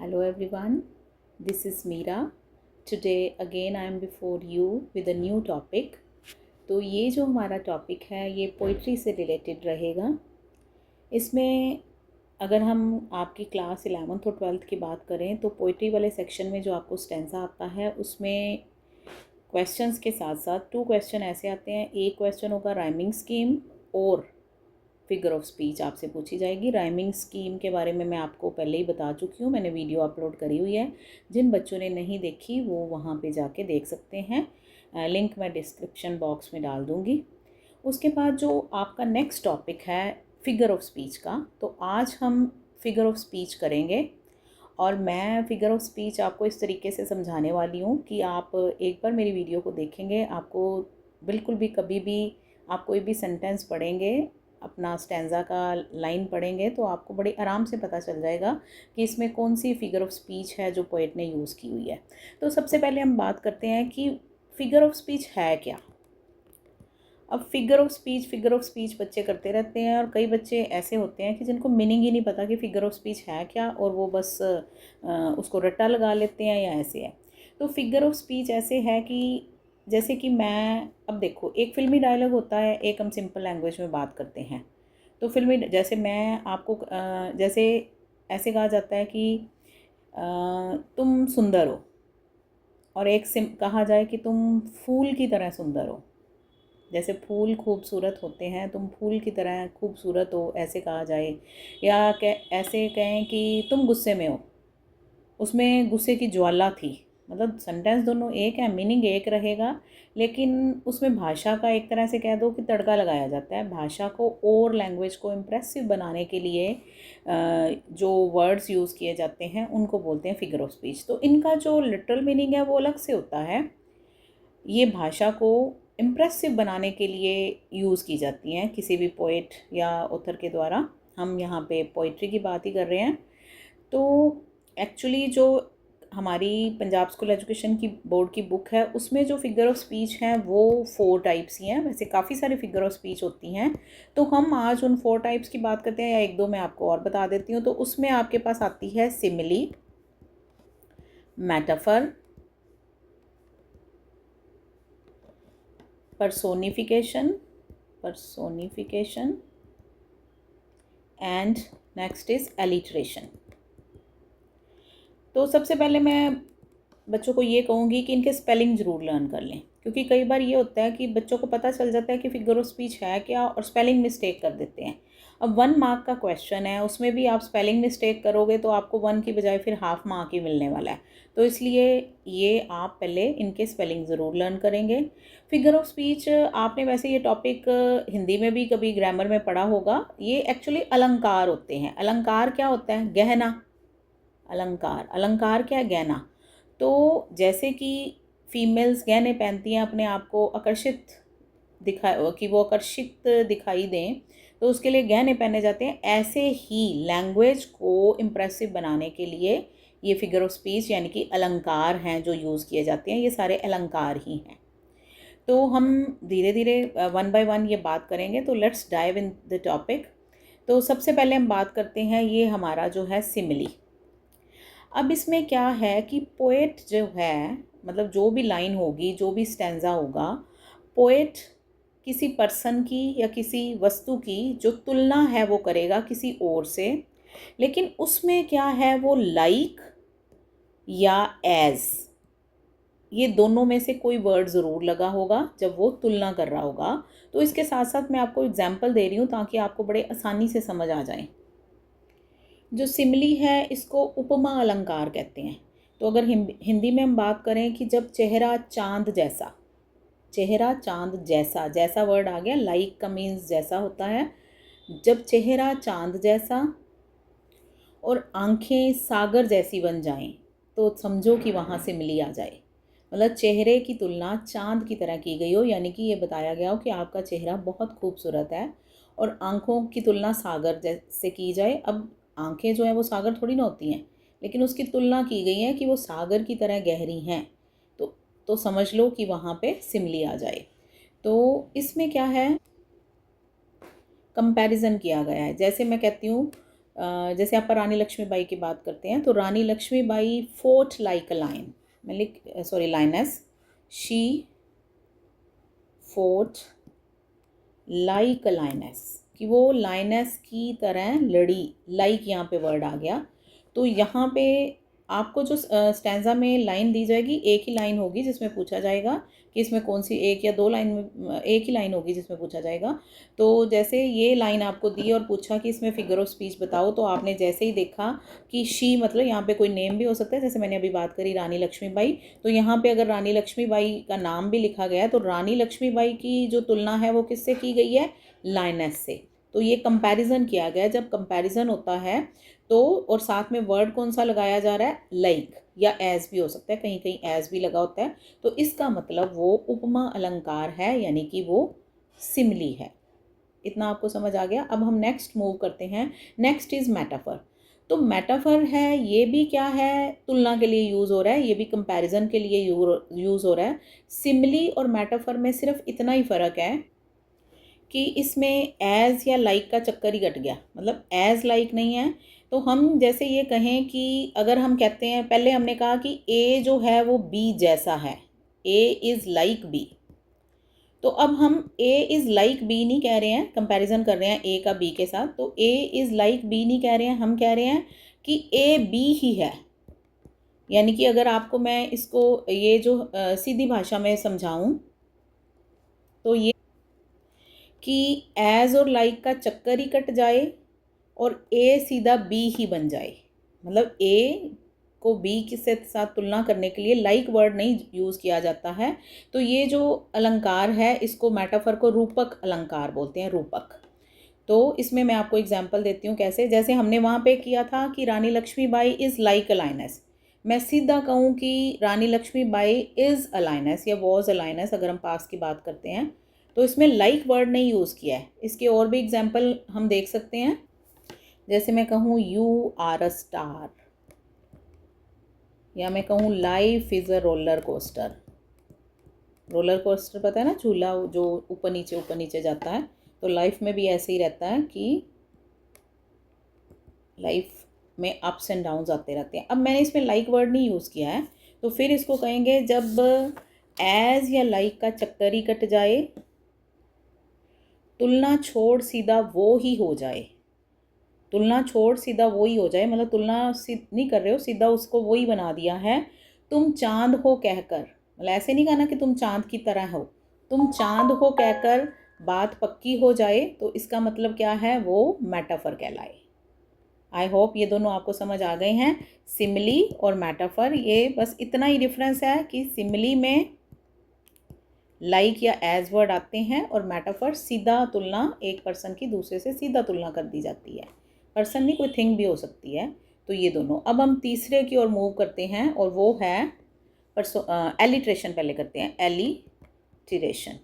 Hello everyone, this is Meera. Today again I am before you with a new topic. तो ये जो हमारा topic है ये पोइट्री से रिलेटेड रहेगा। इसमें अगर हम आपकी क्लास 11th और 12th की बात करें तो पोइट्री वाले सेक्शन में जो आपको स्टेंजा आता है उसमें क्वेश्चंस के साथ साथ 2 क्वेश्चन ऐसे आते हैं। एक क्वेश्चन होगा राइमिंग स्कीम और फिगर ऑफ स्पीच आपसे पूछी जाएगी। राइमिंग स्कीम के बारे में मैं आपको पहले ही बता चुकी हूँ, मैंने वीडियो अपलोड करी हुई है। जिन बच्चों ने नहीं देखी वो वहाँ पे जाके देख सकते हैं, लिंक मैं डिस्क्रिप्शन बॉक्स में डाल दूँगी। उसके बाद जो आपका नेक्स्ट टॉपिक है फिगर ऑफ स्पीच का, तो आज हम फिगर ऑफ स्पीच करेंगे और मैं फिगर ऑफ स्पीच आपको इस तरीके से समझाने वाली हूँ कि आप एक बार मेरी वीडियो को देखेंगे, आपको बिल्कुल भी कभी भी आप कोई भी सेंटेंस पढ़ेंगे, अपना स्टैंजा का लाइन पढ़ेंगे तो आपको बड़ी आराम से पता चल जाएगा कि इसमें कौन सी फिगर ऑफ स्पीच है जो पोएट ने यूज़ की हुई है। तो सबसे पहले हम बात करते हैं कि फिगर ऑफ स्पीच है क्या। अब फिगर ऑफ स्पीच बच्चे करते रहते हैं और कई बच्चे ऐसे होते हैं कि जिनको मीनिंग ही नहीं पता कि फिगर ऑफ स्पीच है क्या, और वो बस उसको रट्टा लगा लेते हैं या ऐसे है। तो फिगर ऑफ स्पीच ऐसे है कि जैसे कि मैं अब देखो, एक फिल्मी डायलॉग होता है, एक हम सिंपल लैंग्वेज में बात करते हैं। तो फिल्मी जैसे मैं आपको जैसे ऐसे कहा जाता है कि तुम सुंदर हो, और एक कहा जाए कि तुम फूल की तरह सुंदर हो। जैसे फूल खूबसूरत होते हैं, तुम फूल की तरह खूबसूरत हो, ऐसे कहा जाए। या ऐसे कहें कि तुम गुस्से में हो, उसमें गुस्से की ज्वाला थी। मतलब सेंटेंस दोनों एक है, मीनिंग एक रहेगा, लेकिन उसमें भाषा का एक तरह से कह दो कि तड़का लगाया जाता है। भाषा को और लैंग्वेज को इम्प्रेसिव बनाने के लिए जो वर्ड्स यूज़ किए जाते हैं उनको बोलते हैं फिगर ऑफ स्पीच। तो इनका जो लिटरल मीनिंग है वो अलग से होता है। ये भाषा को इम्प्रेसिव बनाने के लिए यूज़ की जाती हैं किसी भी पोइट या ऑथर के द्वारा। हम यहाँ पे पोइट्री की बात ही कर रहे हैं। तो एक्चुअली जो हमारी पंजाब स्कूल एजुकेशन की बोर्ड की बुक है उसमें जो फिगर ऑफ स्पीच हैं वो 4 टाइप्स ही हैं। वैसे काफ़ी सारी फिगर ऑफ स्पीच होती हैं, तो हम आज उन 4 टाइप्स की बात करते हैं, या 1-2 मैं आपको और बता देती हूँ। तो उसमें आपके पास आती है simile, metaphor, personification and next is alliteration। तो सबसे पहले मैं बच्चों को ये कहूँगी कि इनके स्पेलिंग ज़रूर लर्न कर लें, क्योंकि कई बार ये होता है कि बच्चों को पता चल जाता है कि फिगर ऑफ स्पीच है क्या और स्पेलिंग मिस्टेक कर देते हैं। अब 1 मार्क का क्वेश्चन है, उसमें भी आप स्पेलिंग मिस्टेक करोगे तो आपको 1 की बजाय फिर हाफ मार्क ही मिलने वाला है। तो इसलिए ये आप पहले इनके स्पेलिंग ज़रूर लर्न करेंगे। फिगर ऑफ स्पीच आपने वैसे ये टॉपिक हिंदी में भी कभी ग्रामर में पढ़ा होगा। ये एक्चुअली अलंकार होते हैं। अलंकार क्या होता है? गहना। अलंकार क्या है? गहना। तो जैसे कि फीमेल्स गहने पहनती हैं अपने आप को आकर्षित कि वो आकर्षित दिखाई दें, तो उसके लिए गहने पहने जाते हैं। ऐसे ही लैंग्वेज को इम्प्रेसिव बनाने के लिए ये फिगर ऑफ स्पीच यानी कि अलंकार हैं जो यूज़ किए जाते हैं। ये सारे अलंकार ही हैं। तो हम धीरे धीरे 1 बाय 1 ये बात करेंगे। तो let's dive in the topic. तो सबसे पहले हम बात करते हैं, ये हमारा जो है सिमिली। अब इसमें क्या है कि पोएट जो है, मतलब जो भी लाइन होगी, जो भी स्टैंजा होगा, पोएट किसी पर्सन की या किसी वस्तु की जो तुलना है वो करेगा किसी और से, लेकिन उसमें क्या है, वो लाइक या एज, ये दोनों में से कोई वर्ड ज़रूर लगा होगा जब वो तुलना कर रहा होगा। तो इसके साथ साथ मैं आपको एग्जाम्पल दे रही हूँ ताकि आपको बड़े आसानी से समझ आ जाए। जो सिमिली है इसको उपमा अलंकार कहते हैं। तो अगर हिंदी में हम बात करें कि जब चेहरा चांद जैसा, चेहरा चांद जैसा, जैसा वर्ड आ गया, लाइक का मीन्स जैसा होता है। जब चेहरा चांद जैसा और आंखें सागर जैसी बन जाएं तो समझो कि वहाँ सिमिली आ जाए। मतलब चेहरे की तुलना चांद की तरह की गई हो, यानी कि ये बताया गया हो कि आपका चेहरा बहुत खूबसूरत है, और आंखों की तुलना सागर जैसे की जाए। अब आंखें जो हैं वो सागर थोड़ी ना होती हैं, लेकिन उसकी तुलना की गई है कि वो सागर की तरह गहरी हैं। तो समझ लो कि वहाँ पे सिमिली आ जाए। तो इसमें क्या है, कंपैरिजन किया गया है। जैसे मैं कहती हूँ जैसे आप रानी लक्ष्मीबाई की बात करते हैं तो Rani Lakshmibai fought like a lion, lioness, she fought like a lioness, कि वो लाइनस की तरह लड़ी, लाइक यहाँ पे वर्ड आ गया। तो यहाँ पे आपको जो स्टैंजा में लाइन दी जाएगी, एक ही लाइन होगी जिसमें पूछा जाएगा कि इसमें कौन सी, एक या दो लाइन में, एक ही लाइन होगी जिसमें पूछा जाएगा। तो जैसे ये लाइन आपको दी और पूछा कि इसमें फिगर ऑफ स्पीच बताओ, तो आपने जैसे ही देखा कि शी मतलब यहाँ पे कोई नेम भी हो सकता है, जैसे मैंने अभी बात करी रानी लक्ष्मीबाई, तो यहाँ पे अगर रानी लक्ष्मीबाई का नाम भी लिखा गया है तो रानी लक्ष्मीबाई की जो तुलना है वो किससे की गई है, लाइनस से। तो ये कंपैरिजन किया गया। जब कंपैरिजन होता है तो और साथ में वर्ड कौन सा लगाया जा रहा है, लाइक या एज भी हो सकता है, कहीं कहीं एज भी लगा होता है, तो इसका मतलब वो उपमा अलंकार है, यानी कि वो सिमली है। इतना आपको समझ आ गया। अब हम नेक्स्ट मूव करते हैं। Next is metaphor. तो मेटाफर है, ये भी क्या है, तुलना के लिए यूज़ हो रहा है, ये भी कंपैरिजन के लिए यूज़ हो रहा है। सिमली और मेटाफर में सिर्फ इतना ही फ़र्क है कि इसमें एज या लाइक का चक्कर ही कट गया, मतलब एज लाइक नहीं है। तो हम जैसे ये कहें कि अगर हम कहते हैं, पहले हमने कहा कि ए जो है वो बी जैसा है, ए इज़ लाइक बी, तो अब हम ए इज़ लाइक बी नहीं कह रहे हैं, कंपैरिजन कर रहे हैं ए का बी के साथ, तो ए इज़ लाइक बी नहीं कह रहे हैं, हम कह रहे हैं कि ए बी ही है। यानी कि अगर आपको मैं इसको ये जो सीधी भाषा में समझाऊं तो ये कि एज और लाइक का चक्कर ही कट जाए और ए सीधा बी ही बन जाए, मतलब ए को बी के साथ तुलना करने के लिए लाइक वर्ड नहीं यूज़ किया जाता है। तो ये जो अलंकार है इसको मेटाफर को रूपक अलंकार बोलते हैं, रूपक। तो इसमें मैं आपको एग्जांपल देती हूँ कैसे। जैसे हमने वहाँ पे किया था कि Rani Lakshmibai is like a lioness, मैं सीधा कहूँ कि Rani Lakshmibai is a lioness या वॉज अ लाइनस, अगर हम पास की बात करते हैं तो इसमें लाइक वर्ड नहीं यूज़ किया है। इसके और भी एग्जाम्पल हम देख सकते हैं। जैसे मैं कहूँ यू आर अ स्टार, या मैं कहूँ life is a roller coaster. Roller coaster पता है ना, झूला जो ऊपर नीचे जाता है, तो लाइफ में भी ऐसे ही रहता है कि लाइफ में अप्स एंड डाउन्स आते रहते हैं। अब मैंने इसमें लाइक वर्ड नहीं यूज़ किया है, तो फिर इसको कहेंगे जब एज या लाइक का चक्कर ही कट जाए, तुलना छोड़ सीधा वो ही हो जाए, तुलना छोड़ सीधा वो ही हो जाए, मतलब तुलना नहीं कर रहे हो, सीधा उसको वो ही बना दिया है। तुम चांद हो कहकर, मतलब ऐसे नहीं कहना कि तुम चांद की तरह हो, तुम चांद हो कहकर बात पक्की हो जाए, तो इसका मतलब क्या है, वो मेटाफर कहलाए। आई होप ये दोनों आपको समझ आ गए हैं, सिमिली और मेटाफर। ये बस इतना ही डिफरेंस है कि सिमिली में लाइक या एज वर्ड आते हैं और मेटाफर सीधा तुलना, एक पर्सन की दूसरे से सीधा तुलना कर दी जाती है। पर्सन नहीं, कोई थिंग भी हो सकती है। तो ये दोनों। अब हम तीसरे की ओर मूव करते हैं और वो है एलिट्रेशन। पहले करते हैं एलिट्रेशन।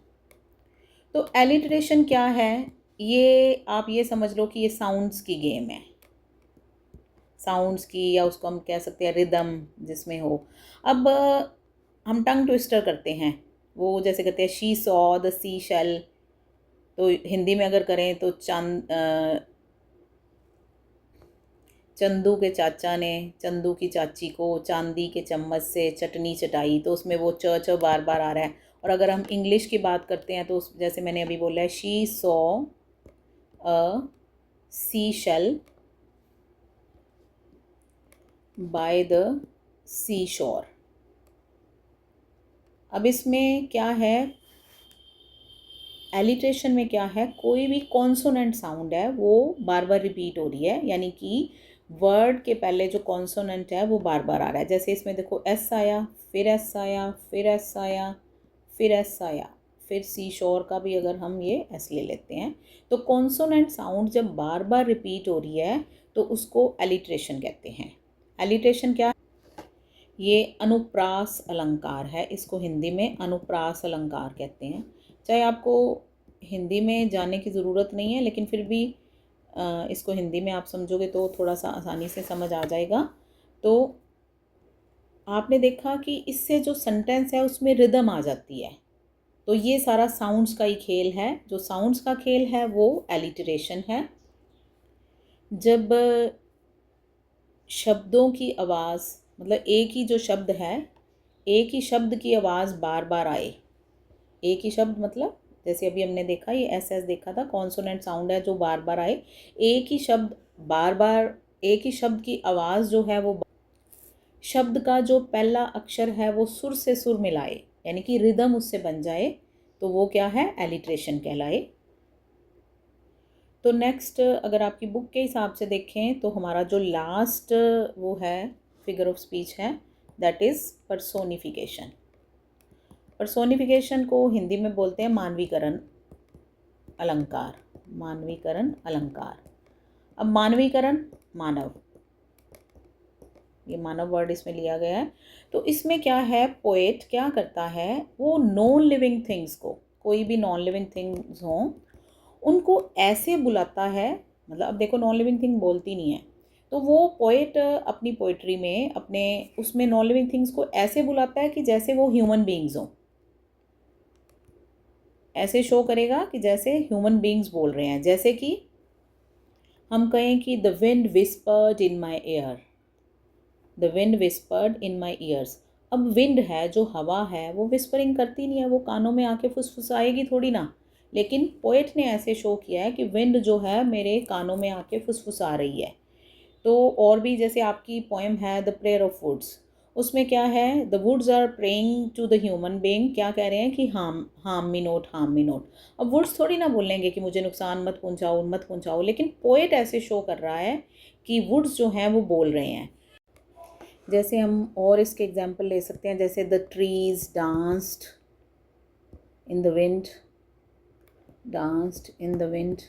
तो एलिट्रेशन क्या है, ये आप ये समझ लो कि ये साउंड्स की गेम है, साउंड्स की, या उसको हम कह सकते हैं रिदम जिसमें हो। अब हम टंग ट्विस्टर करते हैं, वो जैसे कहते हैं she saw the sea shell, तो हिंदी में अगर करें तो चंदू के चाचा ने चंदू की चाची को चांदी के चम्मच से चटनी चटाई, तो उसमें वो च बार बार आ रहा है। और अगर हम इंग्लिश की बात करते हैं तो जैसे मैंने अभी बोला है she saw a sea shell by the sea shore. अब इसमें क्या है, एलिट्रेशन में क्या है, कोई भी कॉन्सोनेंट साउंड है वो बार बार रिपीट हो रही है, यानी कि वर्ड के पहले जो कॉन्सोनेंट है वो बार बार आ रहा है। जैसे इसमें देखो एस आया, फिर एस आया, फिर एस आया, फिर एस आया, फिर सी शोर का भी अगर हम ये एस ले लेते हैं, तो कॉन्सोनेंट साउंड जब बार बार रिपीट हो रही है तो उसको एलिट्रेशन कहते हैं। एलिट्रेशन क्या, ये अनुप्रास अलंकार है, इसको हिंदी में अनुप्रास अलंकार कहते हैं। चाहे आपको हिंदी में जानने की ज़रूरत नहीं है, लेकिन फिर भी इसको हिंदी में आप समझोगे तो थोड़ा सा आसानी से समझ आ जाएगा। तो आपने देखा कि इससे जो सेंटेंस है उसमें रिदम आ जाती है, तो ये सारा साउंड्स का ही खेल है। जो साउंड्स का खेल है वो एलिटरेशन है। जब शब्दों की आवाज़, मतलब एक ही जो शब्द है, एक ही शब्द की आवाज़ बार बार आए। एक ही शब्द मतलब जैसे अभी हमने देखा, ये एस एस देखा था, कॉन्सोनेंट साउंड है जो बार बार आए। एक ही शब्द बार बार, एक ही शब्द की आवाज़ जो है वो शब्द का जो पहला अक्षर है वो सुर से सुर मिलाए, यानी कि रिदम उससे बन जाए, तो वो क्या है, एलिट्रेशन कहलाए। तो नेक्स्ट अगर आपकी बुक के हिसाब से देखें तो हमारा जो लास्ट वो है फिगर ऑफ स्पीच है, दैट इज़ पर्सोनिफिकेशन। पर्सोनिफिकेशन को हिंदी में बोलते हैं मानवीकरण अलंकार। मानवीकरण अलंकार। अब मानवीकरण, मानव, ये मानव वर्ड इसमें लिया गया है। तो इसमें क्या है, पोएट क्या करता है, वो नॉन लिविंग थिंग्स को, कोई भी नॉन लिविंग थिंग्स हों उनको ऐसे बुलाता है, मतलब अब देखो नॉन लिविंग थिंग बोलती नहीं है, तो वो पोएट अपनी पोइट्री में अपने उसमें नॉन लिविंग थिंग्स को ऐसे बुलाता है कि जैसे वो ह्यूमन बीइंग्स हों, ऐसे शो करेगा कि जैसे ह्यूमन बीइंग्स बोल रहे हैं। जैसे कि हम कहें कि the wind whispered in my air, the wind whispered in my years. अब विंड है, जो हवा है, वो विस्परिंग करती नहीं है, वो कानों में आके फुसफुसाएगी थोड़ी ना। लेकिन पोएट ने ऐसे शो किया है कि विंड जो है मेरे कानों में आके फुसफुसा रही है। तो और भी जैसे आपकी पोएम है द प्रेयर ऑफ वुड्स, उसमें क्या है, the woods are praying to the human being, क्या कह रहे हैं कि harm me not, harm me not. अब वुड्स थोड़ी ना बोलेंगे कि मुझे नुकसान मत पहुंचाओ, मत पहुंचाओ, लेकिन पोएट ऐसे शो कर रहा है कि वुड्स जो हैं वो बोल रहे हैं। जैसे हम और इसके एग्जाम्पल ले सकते हैं, जैसे the trees danced in the wind, danced in the wind.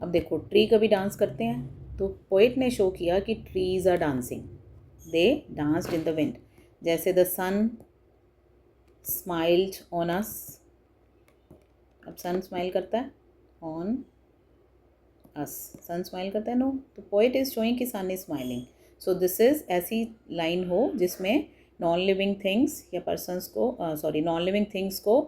अब देखो ट्री कभी डांस करते हैं, तो पोएट ने शो किया कि trees are dancing, they danced in the wind. जैसे the sun smiled on us, अब सन स्माइल करता है ऑन अस, सन स्माइल करता है नो, तो पोएट इज शोइंग कि sun is smiling. So this is ऐसी लाइन हो जिसमें नॉन लिविंग थिंग्स या पर्सनस को, सॉरी नॉन लिविंग थिंग्स को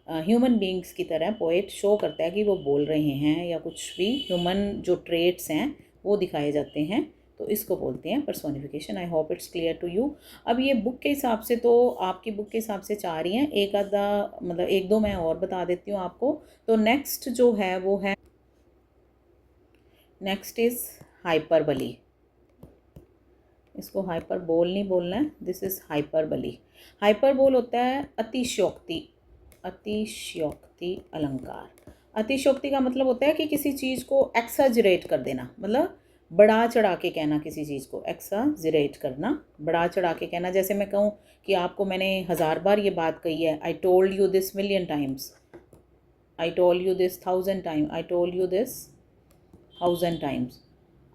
ह्यूमन बींग्स की तरह पोएट शो करता है कि वो बोल रहे हैं, या कुछ भी ह्यूमन जो ट्रेट्स हैं वो दिखाए जाते हैं, तो इसको बोलते हैं personification. I hope it's clear to you. अब ये बुक के हिसाब से, तो आपकी बुक के हिसाब से 4 ही हैं, एक आधा मतलब 1-2 मैं और बता देती हूँ आपको। तो नेक्स्ट जो है वो है, नेक्स्ट इज़ हाइपरबली। इसको हाइपरबोल नहीं बोलना है, दिस इज़ हाइपरबली। हाइपरबोल होता है अतिशयोक्ति, अतिशयोक्ति अलंकार। अतिशयोक्ति का मतलब होता है कि किसी चीज़ को एक्साजरेट कर देना, मतलब बढ़ा चढ़ा के कहना, किसी चीज़ को एक्साजरेट करना, बढ़ा चढ़ा के कहना। जैसे मैं कहूँ कि आपको मैंने 1000 बार ये बात कही है, I told you this million times, I told you this 1000 time, I told you this 1000 times.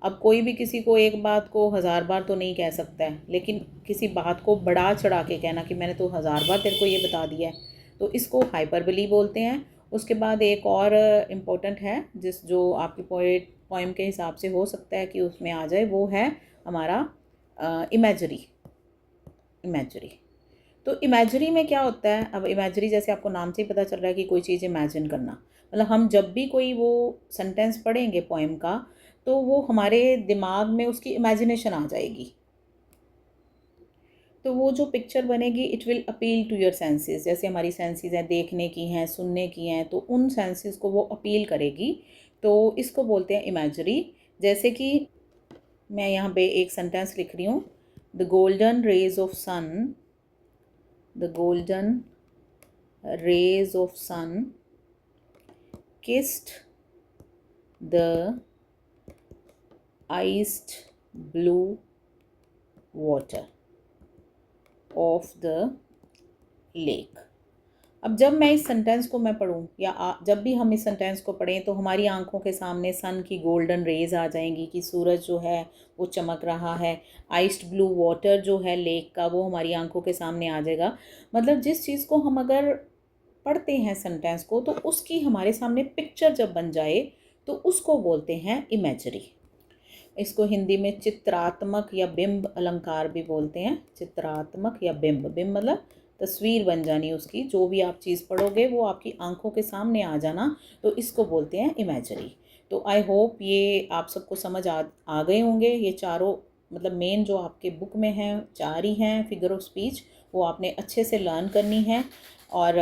अब कोई भी किसी को एक बात को 1000 बार तो नहीं कह सकता है, लेकिन किसी बात को बढ़ा चढ़ा के कहना कि मैंने तो 1000 बार तेरे को ये बता दिया है, तो इसको हाइपरबली बोलते हैं। उसके बाद एक और इम्पोर्टेंट है, जिस जो आपकी पोएम के हिसाब से हो सकता है कि उसमें आ जाए, वो है हमारा इमेजरी। इमेजरी, तो इमेजरी में क्या होता है, अब इमेजरी जैसे आपको नाम से ही पता चल रहा है कि कोई चीज़ इमेजिन करना, मतलब हम जब भी कोई वो सेंटेंस पढ़ेंगे पोएम का, तो वो हमारे दिमाग में उसकी इमेजिनेशन आ जाएगी, तो वो जो पिक्चर बनेगी it will appeal to your senses. जैसे हमारी सेंसेस हैं, देखने की हैं, सुनने की हैं, तो उन सेंसेस को वो अपील करेगी, तो इसको बोलते हैं इमेजरी। जैसे कि मैं यहाँ पे एक सेंटेंस लिख रही हूँ, the golden rays of sun, the golden rays of sun kissed the iced blue water of the lake। अब जब मैं इस सेंटेंस को मैं पढ़ूँ, या जब भी हम इस सेंटेंस को पढ़ें, तो हमारी आंखों के सामने सन की गोल्डन रेज आ जाएंगी कि सूरज जो है वो चमक रहा है, आइस्ड ब्लू वाटर जो है लेक का वो हमारी आंखों के सामने आ जाएगा। मतलब जिस चीज़ को हम अगर पढ़ते हैं सेंटेंस को, तो उसकी हमारे सामने पिक्चर जब बन जाए, तो उसको बोलते हैं इमेजरी। इसको हिंदी में चित्रात्मक या बिंब अलंकार भी बोलते हैं। चित्रात्मक या बिंब, बिंब मतलब तस्वीर बन जानी उसकी, जो भी आप चीज़ पढ़ोगे वो आपकी आंखों के सामने आ जाना, तो इसको बोलते हैं इमेजरी। तो आई होप ये आप सबको समझ आ गए होंगे। ये चारों मतलब मेन जो आपके बुक में हैं 4 ही हैं फिगर ऑफ स्पीच, वो आपने अच्छे से लर्न करनी है और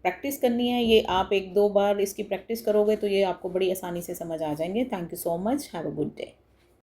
प्रैक्टिस करनी है। ये आप 1-2 बार इसकी प्रैक्टिस करोगे तो ये आपको बड़ी आसानी से समझ आ जाएंगे। Thank you so much, have a good day.